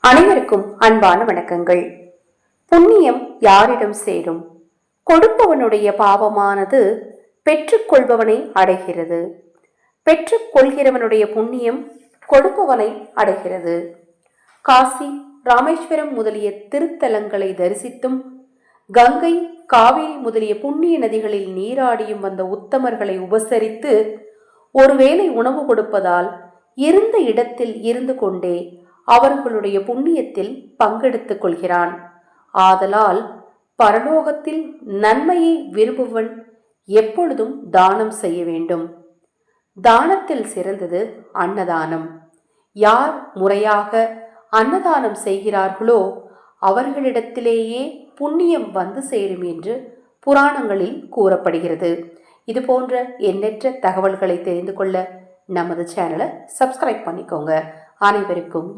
அனைவருக்கும் அன்பான வணக்கங்கள். புண்ணியம் யாரிடம் சேரும்? கொடுப்பவனுடைய பாவமானது பெற்றுக்கொள்பவனை அடைகிறது. பெற்றுக்கொள்கிறவனுடைய புண்ணியம் கொடுப்பவனை அடைகிறது. காசி, ராமேஸ்வரம் முதலிய திருத்தலங்களை தரிசித்தும் கங்கை, காவிரி முதலிய புண்ணிய நதிகளில் நீராடியும் வந்த உத்தமர்களை உபசரித்து ஒருவேளை உணவு கொடுப்பதால் இருந்த இடத்தில் இருந்து கொண்டே அவர்களுடைய புண்ணியத்தில் பங்கெடுத்துக் கொள்கிறான். ஆதலால் பரலோகத்தில் நன்மையை விரும்புவன் எப்பொழுதும் தானம் செய்ய வேண்டும். தானத்தில் சிறந்தது அன்னதானம். யார் முறையாக அன்னதானம் செய்கிறார்களோ அவர்களிடத்திலேயே புண்ணியம் வந்து சேரும் என்று புராணங்களில் கூறப்படுகிறது. இது போன்ற எண்ணற்ற தகவல்களை தெரிந்து கொள்ள நமது சேனலை சப்ஸ்கிரைப் பண்ணிக்கோங்க. அனைவருக்கும்